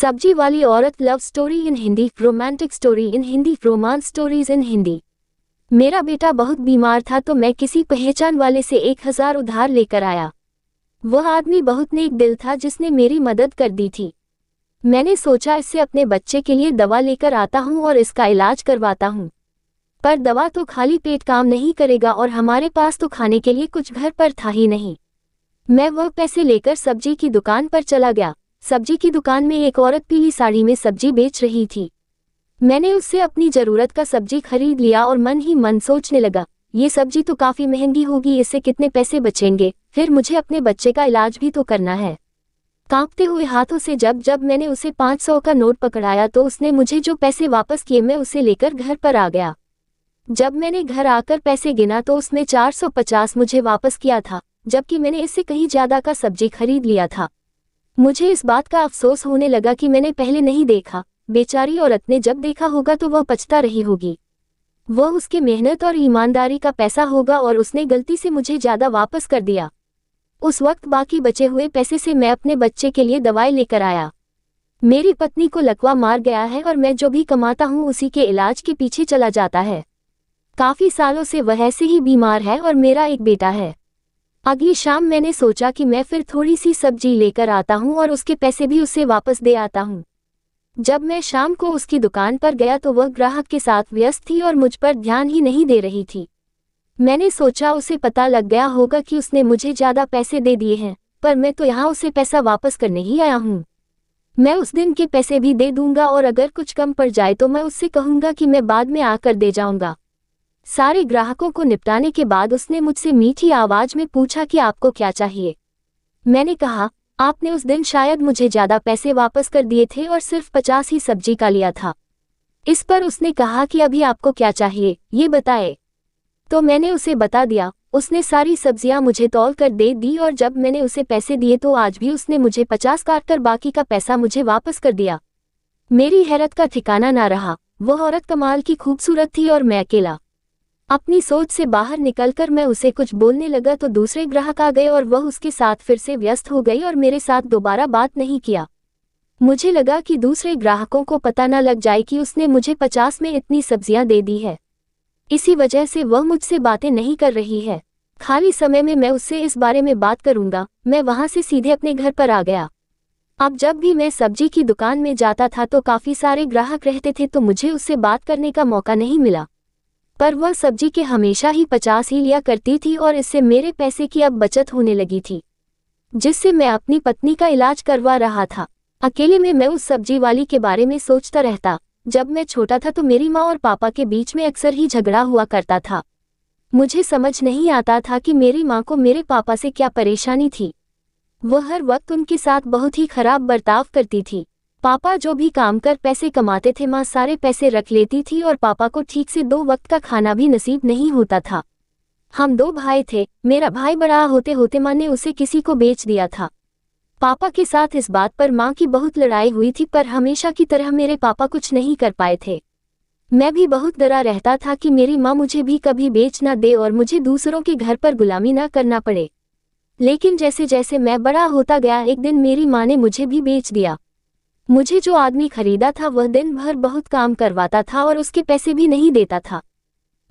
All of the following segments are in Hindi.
सब्जी वाली औरत love story in Hindi, romantic story in Hindi, romance stories in Hindi. मेरा बेटा बहुत बीमार था तो मैं किसी पहचान वाले से 1000 उधार लेकर आया। वह आदमी बहुत नेक दिल था जिसने मेरी मदद कर दी थी। मैंने सोचा इससे अपने बच्चे के लिए दवा लेकर आता हूँ और इसका इलाज करवाता हूँ। पर दवा तो खाली पेट काम नहीं करेगा और हमारे पास तो खाने के लिए कुछ घर पर था ही नहीं। मैं वह पैसे लेकर सब्जी की दुकान पर चला गया। सब्जी की दुकान में एक औरत पीली साड़ी में सब्जी बेच रही थी। मैंने उससे अपनी जरूरत का सब्जी खरीद लिया और मन ही मन सोचने लगा, ये सब्जी तो काफी महंगी होगी, इससे कितने पैसे बचेंगे, फिर मुझे अपने बच्चे का इलाज भी तो करना है। कांपते हुए हाथों से जब मैंने उसे 500 का नोट पकड़ाया तो उसने मुझे जो पैसे वापस किए मैं उसे लेकर घर पर आ गया। जब मैंने घर आकर पैसे गिना तो उसमें 450 मुझे वापस किया था, जबकि मैंने इससे कहीं ज्यादा का सब्जी खरीद लिया था। मुझे इस बात का अफसोस होने लगा कि मैंने पहले नहीं देखा। बेचारी औरत ने जब देखा होगा तो वह पछता रही होगी। वह उसके मेहनत और ईमानदारी का पैसा होगा और उसने गलती से मुझे ज्यादा वापस कर दिया। उस वक्त बाकी बचे हुए पैसे से मैं अपने बच्चे के लिए दवाई लेकर आया। मेरी पत्नी को लकवा मार गया है और मैं जो भी कमाता हूँ उसी के इलाज के पीछे चला जाता है। काफी सालों से वह ऐसे ही बीमार है और मेरा एक बेटा है। अगली शाम मैंने सोचा कि मैं फिर थोड़ी सी सब्जी लेकर आता हूँ और उसके पैसे भी उसे वापस दे आता हूँ। जब मैं शाम को उसकी दुकान पर गया तो वह ग्राहक के साथ व्यस्त थी और मुझ पर ध्यान ही नहीं दे रही थी। मैंने सोचा उसे पता लग गया होगा कि उसने मुझे ज्यादा पैसे दे दिए हैं, पर मैं तो यहाँ उसे पैसा वापस करने ही आया हूँ। मैं उस दिन के पैसे भी दे दूंगा और अगर कुछ कम पड़ जाए तो मैं उससे कहूंगा कि मैं बाद में आकर दे जाऊंगा। सारे ग्राहकों को निपटाने के बाद उसने मुझसे मीठी आवाज में पूछा कि आपको क्या चाहिए। मैंने कहा, आपने उस दिन शायद मुझे ज्यादा पैसे वापस कर दिए थे और सिर्फ 50 ही सब्जी का लिया था। इस पर उसने कहा कि अभी आपको क्या चाहिए ये बताए। तो मैंने उसे बता दिया। उसने सारी सब्जियां मुझे तौल कर दे दी और जब मैंने उसे पैसे दिए तो आज भी उसने मुझे 50 काट कर बाकी का पैसा मुझे वापस कर दिया। मेरी हैरत का ठिकाना ना रहा। वह औरत कमाल की खूबसूरत थी और मैं अकेला। अपनी सोच से बाहर निकलकर मैं उसे कुछ बोलने लगा तो दूसरे ग्राहक आ गए और वह उसके साथ फिर से व्यस्त हो गई और मेरे साथ दोबारा बात नहीं किया। मुझे लगा कि दूसरे ग्राहकों को पता न लग जाए कि उसने मुझे 50 में इतनी सब्जियां दे दी है। इसी वजह से वह मुझसे बातें नहीं कर रही है। खाली समय में मैं उससे इस बारे में बात करूंगा। मैं वहां से सीधे अपने घर पर आ गया। अब जब भी मैं सब्जी की दुकान में जाता था तो काफी सारे ग्राहक रहते थे तो मुझे उससे बात करने का मौका नहीं मिला। पर वह सब्जी के हमेशा ही 50 ही लिया करती थी और इससे मेरे पैसे की अब बचत होने लगी थी, जिससे मैं अपनी पत्नी का इलाज करवा रहा था। अकेले में मैं उस सब्जी वाली के बारे में सोचता रहता। जब मैं छोटा था तो मेरी माँ और पापा के बीच में अक्सर ही झगड़ा हुआ करता था। मुझे समझ नहीं आता था कि मेरी माँ को मेरे पापा से क्या परेशानी थी। वह हर वक्त उनके साथ बहुत ही खराब बर्ताव करती थी। पापा जो भी काम कर पैसे कमाते थे माँ सारे पैसे रख लेती थी और पापा को ठीक से 2 वक्त का खाना भी नसीब नहीं होता था। हम 2 भाई थे। मेरा भाई बड़ा होते होते माँ ने उसे किसी को बेच दिया था। पापा के साथ इस बात पर माँ की बहुत लड़ाई हुई थी, पर हमेशा की तरह मेरे पापा कुछ नहीं कर पाए थे। मैं भी बहुत डरा रहता था कि मेरी माँ मुझे भी कभी बेच ना दे और मुझे दूसरों के घर पर गुलामी ना करना पड़े। लेकिन जैसे जैसे मैं बड़ा होता गया एक दिन मेरी माँ ने मुझे भी बेच दिया। मुझे जो आदमी खरीदा था वह दिन भर बहुत काम करवाता था और उसके पैसे भी नहीं देता था।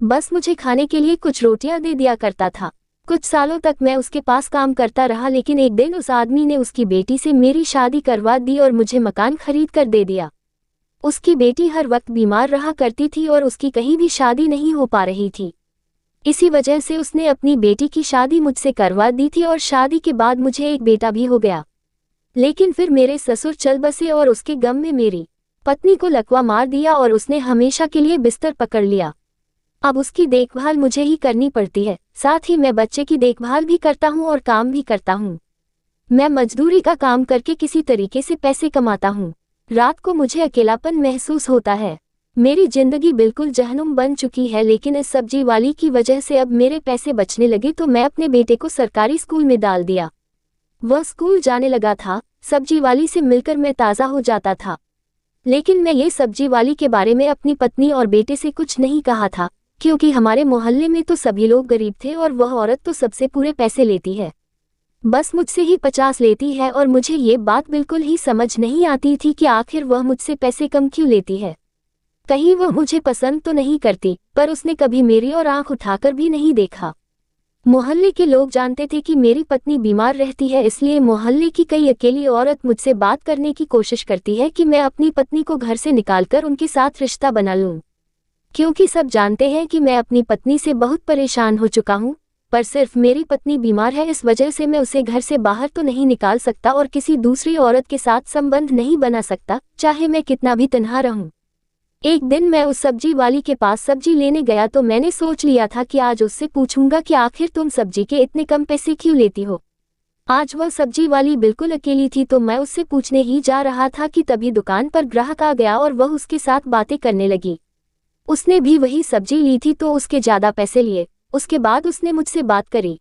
बस मुझे खाने के लिए कुछ रोटियां दे दिया करता था। कुछ सालों तक मैं उसके पास काम करता रहा, लेकिन एक दिन उस आदमी ने उसकी बेटी से मेरी शादी करवा दी और मुझे मकान खरीद कर दे दिया। उसकी बेटी हर वक्त बीमार रहा करती थी और उसकी कहीं भी शादी नहीं हो पा रही थी। इसी वजह से उसने अपनी बेटी की शादी मुझसे करवा दी थी और शादी के बाद मुझे एक बेटा भी हो गया। लेकिन फिर मेरे ससुर चल बसे और उसके गम में मेरी पत्नी को लकवा मार दिया और उसने हमेशा के लिए बिस्तर पकड़ लिया। अब उसकी देखभाल मुझे ही करनी पड़ती है। साथ ही मैं बच्चे की देखभाल भी करता हूँ और काम भी करता हूँ। मैं मजदूरी का काम करके किसी तरीके से पैसे कमाता हूँ। रात को मुझे अकेलापन महसूस होता है। मेरी जिंदगी बिल्कुल जहन्नुम बन चुकी है, लेकिन इस सब्जी वाली की वजह से अब मेरे पैसे बचने लगे तो मैं अपने बेटे को सरकारी स्कूल में डाल दिया। वह स्कूल जाने लगा था। सब्जी वाली से मिलकर मैं ताज़ा हो जाता था। लेकिन मैं ये सब्जी वाली के बारे में अपनी पत्नी और बेटे से कुछ नहीं कहा था, क्योंकि हमारे मोहल्ले में तो सभी लोग गरीब थे और वह औरत तो सबसे पूरे पैसे लेती है। बस मुझसे ही 50 लेती है और मुझे ये बात बिल्कुल ही समझ नहीं आती थी कि आखिर वह मुझसे पैसे कम क्यों लेती है। कहीं वह मुझे पसंद तो नहीं करती, पर उसने कभी मेरी ओर आंख उठाकर भी नहीं देखा। मोहल्ले के लोग जानते थे कि मेरी पत्नी बीमार रहती है, इसलिए मोहल्ले की कई अकेली औरत मुझसे बात करने की कोशिश करती है कि मैं अपनी पत्नी को घर से निकालकर उनके साथ रिश्ता बना लूं। क्योंकि सब जानते हैं कि मैं अपनी पत्नी से बहुत परेशान हो चुका हूं, पर सिर्फ मेरी पत्नी बीमार है, इस वजह से मैं उसे घर से बाहर तो नहीं निकाल सकता और किसी दूसरी औरत के साथ संबंध नहीं बना सकता, चाहे मैं कितना भी तन्हा रहूं। एक दिन मैं उस सब्जी वाली के पास सब्जी लेने गया तो मैंने सोच लिया था कि आज उससे पूछूंगा कि आखिर तुम सब्जी के इतने कम पैसे क्यों लेती हो। आज वह सब्जी वाली बिल्कुल अकेली थी, तो मैं उससे पूछने ही जा रहा था कि तभी दुकान पर ग्राहक आ गया और वह उसके साथ बातें करने लगी। उसने भी वही सब्जी ली थी तो उसके ज्यादा पैसे लिए। उसके बाद उसने मुझसे बात करी।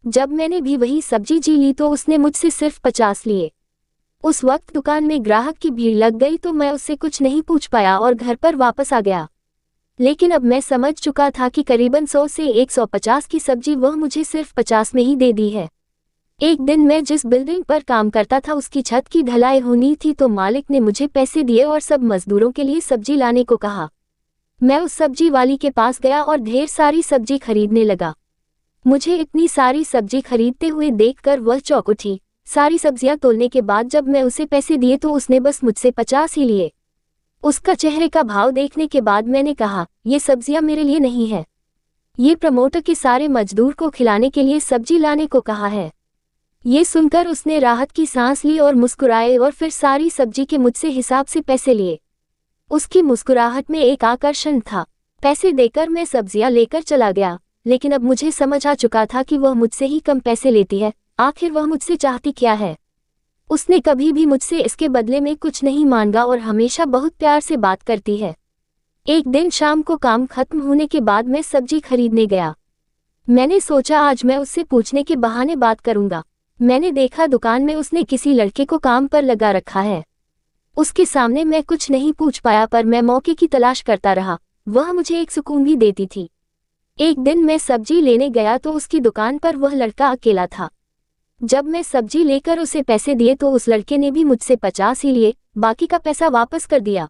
जब मैंने भी वही सब्जी जी ली तो उसने मुझसे सिर्फ 50 लिए। उस वक्त दुकान में ग्राहक की भीड़ लग गई तो मैं उससे कुछ नहीं पूछ पाया और घर पर वापस आ गया। लेकिन अब मैं समझ चुका था कि करीबन 100 से 150 की सब्जी वह मुझे सिर्फ 50 में ही दे दी है। एक दिन मैं जिस बिल्डिंग पर काम करता था उसकी छत की ढलाई होनी थी, तो मालिक ने मुझे पैसे दिए और सब मजदूरों के लिए सब्जी लाने को कहा। मैं उस सब्जी वाली के पास गया और ढेर सारी सब्जी खरीदने लगा। मुझे इतनी सारी सब्जी खरीदते हुए देखकर वह चौंक उठी। सारी सब्जियां तोलने के बाद जब मैं उसे पैसे दिए तो उसने बस मुझसे 50 ही लिए। उसका चेहरे का भाव देखने के बाद मैंने कहा, ये सब्जियां मेरे लिए नहीं है, ये प्रमोटर के सारे मजदूर को खिलाने के लिए सब्जी लाने को कहा है। ये सुनकर उसने राहत की सांस ली और मुस्कुराए और फिर सारी सब्जी के मुझसे हिसाब से पैसे लिए। उसकी मुस्कुराहट में एक आकर्षण था। पैसे देकर मैं सब्जियां लेकर चला गया, लेकिन अब मुझे समझ आ चुका था कि वह मुझसे ही कम पैसे लेती है। आखिर वह मुझसे चाहती क्या है। उसने कभी भी मुझसे इसके बदले में कुछ नहीं मांगा और हमेशा बहुत प्यार से बात करती है। एक दिन शाम को काम खत्म होने के बाद मैं सब्जी खरीदने गया। मैंने सोचा आज मैं उससे पूछने के बहाने बात करूंगा। मैंने देखा दुकान में उसने किसी लड़के को काम पर लगा रखा है। उसके सामने मैं कुछ नहीं पूछ पाया, पर मैं मौके की तलाश करता रहा। वह मुझे एक सुकून भी देती थी। एक दिन मैं सब्जी लेने गया तो उसकी दुकान पर वह लड़का अकेला था। जब मैं सब्जी लेकर उसे पैसे दिए तो उस लड़के ने भी मुझसे 50 ही लिए, बाकी का पैसा वापस कर दिया।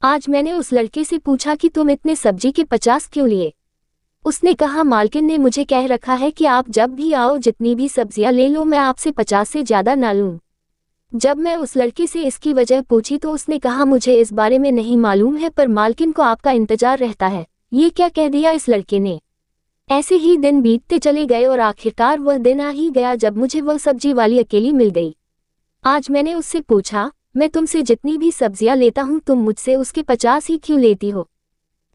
आज मैंने उस लड़के से पूछा कि तुम इतने सब्जी के 50 क्यों लिए। उसने कहा, मालकिन ने मुझे कह रखा है कि आप जब भी आओ जितनी भी सब्जियां ले लो, मैं आपसे 50 से ज्यादा ना लूं। जब मैं उस लड़के से इसकी वजह पूछी तो उसने कहा, मुझे इस बारे में नहीं मालूम है, पर मालकिन को आपका इंतजार रहता है। ये क्या कह दिया इस लड़के ने। ऐसे ही दिन बीतते चले गए और आखिरकार वह दिन आ ही गया जब मुझे वह सब्जी वाली अकेली मिल गई। आज मैंने उससे पूछा, मैं तुमसे जितनी भी सब्जियां लेता हूं तुम मुझसे उसके 50 ही क्यों लेती हो।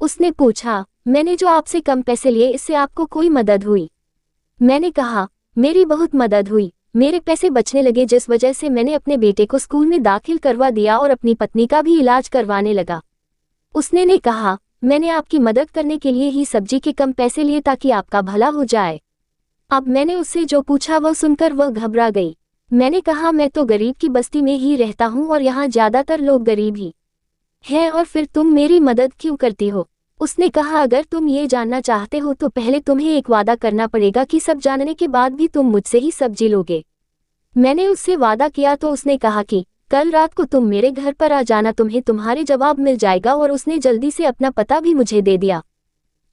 उसने पूछा, मैंने जो आपसे कम पैसे लिए इससे आपको कोई मदद हुई। मैंने कहा, मेरी बहुत मदद हुई। मेरे पैसे बचने लगे, जिस वजह से मैंने अपने बेटे को स्कूल में दाखिल करवा दिया और अपनी पत्नी का भी इलाज करवाने लगा। उसने ने कहा, मैंने आपकी मदद करने के लिए ही सब्जी के कम पैसे लिए ताकि आपका भला हो जाए। अब मैंने उससे जो पूछा वह सुनकर वह घबरा गई। मैंने कहा, मैं तो गरीब की बस्ती में ही रहता हूँ और यहाँ ज्यादातर लोग गरीब ही हैं, और फिर तुम मेरी मदद क्यों करती हो। उसने कहा, अगर तुम ये जानना चाहते हो तो पहले तुम्हें एक वादा करना पड़ेगा कि सब जानने के बाद भी तुम मुझसे ही सब्जी लोगे। मैंने उससे वादा किया तो उसने कहा कि कल रात को तुम मेरे घर पर आ जाना, तुम्हें तुम्हारे जवाब मिल जाएगा, और उसने जल्दी से अपना पता भी मुझे दे दिया।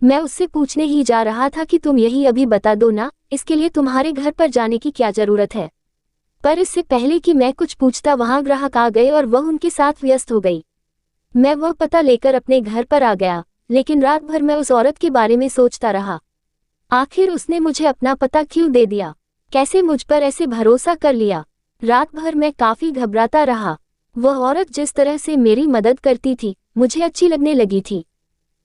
मैं उससे पूछने ही जा रहा था कि तुम यही अभी बता दो ना, इसके लिए तुम्हारे घर पर जाने की क्या जरूरत है। पर इससे पहले कि मैं कुछ पूछता वहां ग्राहक आ गए और वह उनके साथ व्यस्त हो गई। मैं वह पता लेकर अपने घर पर आ गया, लेकिन रात भर मैं उस औरत के बारे में सोचता रहा। आखिर उसने मुझे अपना पता क्यों दे दिया, कैसे मुझ पर ऐसे भरोसा कर लिया। रात भर मैं काफी घबराता रहा। वह औरत जिस तरह से मेरी मदद करती थी मुझे अच्छी लगने लगी थी।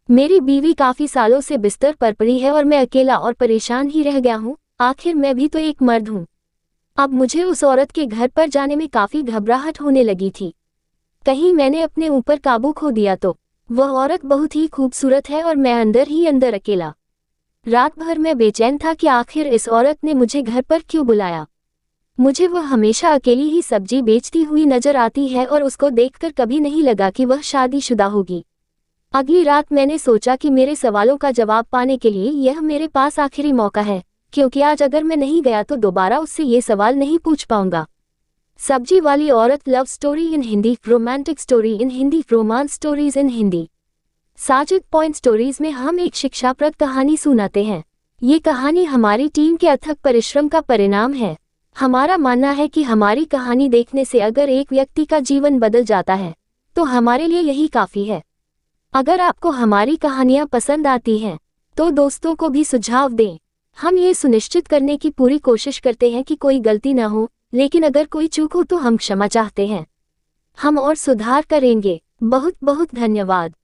मेरी बीवी काफी सालों से बिस्तर पर पड़ी है और मैं अकेला और परेशान ही रह गया हूँ। आखिर मैं भी तो एक मर्द हूँ। अब मुझे उस औरत के घर पर जाने में काफी घबराहट होने लगी थी। कहीं मैंने अपने ऊपर काबू खो दिया तो। वह औरत बहुत ही खूबसूरत है और मैं अंदर ही अंदर अकेला। रात भर मैं बेचैन था कि आखिर इस औरत ने मुझे घर पर क्यों बुलाया। मुझे वह हमेशा अकेली ही सब्जी बेचती हुई नजर आती है और उसको देखकर कभी नहीं लगा कि वह शादीशुदा होगी। अगली रात मैंने सोचा कि मेरे सवालों का जवाब पाने के लिए यह मेरे पास आखिरी मौका है, क्योंकि आज अगर मैं नहीं गया तो दोबारा उससे ये सवाल नहीं पूछ पाऊंगा। सब्जी वाली औरत love story in Hindi, romantic story in Hindi, romance stories in Hindi. Sajid point stories में हम एक शिक्षाप्रद कहानी सुनाते हैं। ये कहानी हमारी टीम के अथक परिश्रम का परिणाम है। हमारा मानना है कि हमारी कहानी देखने से अगर एक व्यक्ति का जीवन बदल जाता है तो हमारे लिए यही काफ़ी है। अगर आपको हमारी कहानियाँ पसंद आती हैं तो दोस्तों को भी सुझाव दें। हम ये सुनिश्चित करने की पूरी कोशिश करते हैं कि कोई गलती न हो, लेकिन अगर कोई चूक हो तो हम क्षमा चाहते हैं। हम और सुधार करेंगे। बहुत बहुत धन्यवाद।